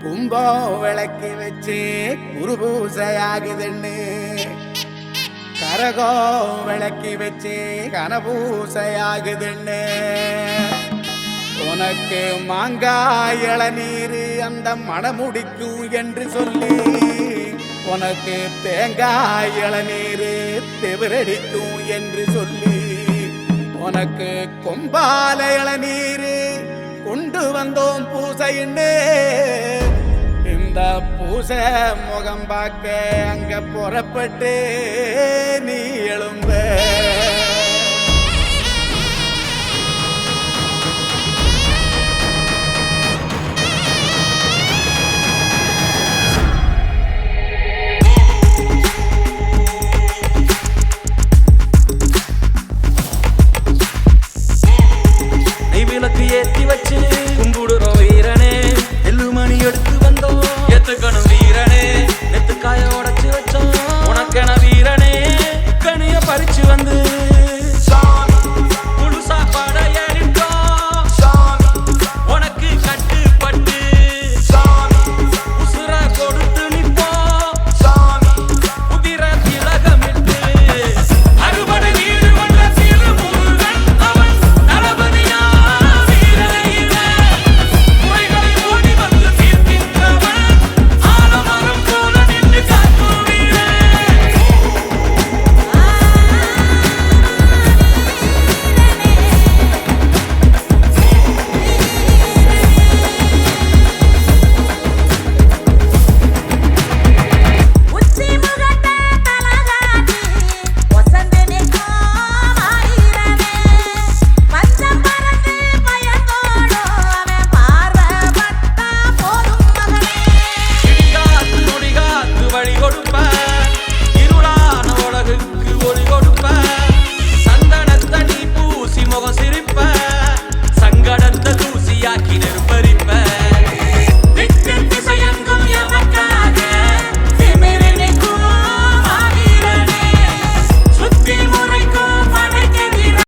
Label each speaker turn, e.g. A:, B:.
A: கும்பம் விளக்கி வச்சு குருபூசையாகுதுன்னு கரகம் விளக்கி வச்சு கனபூசையாகுதுன்னு உனக்கு மாங்காய் இளநீர் அந்த மணமுடிக்கும் என்று சொல்லி உனக்கு தேங்காய் இளநீர் தெவிரடிக்கும் என்று சொல்லி உனக்கு கொம்பால இளநீர் கொண்டு வந்தோம் பூசைன்னு இந்த பூசை முகம் பார்க்க அங்க புறப்பட்டு நீ எழும்ப
B: விளக்கு ஏற்றி வச்சு கும்பிடு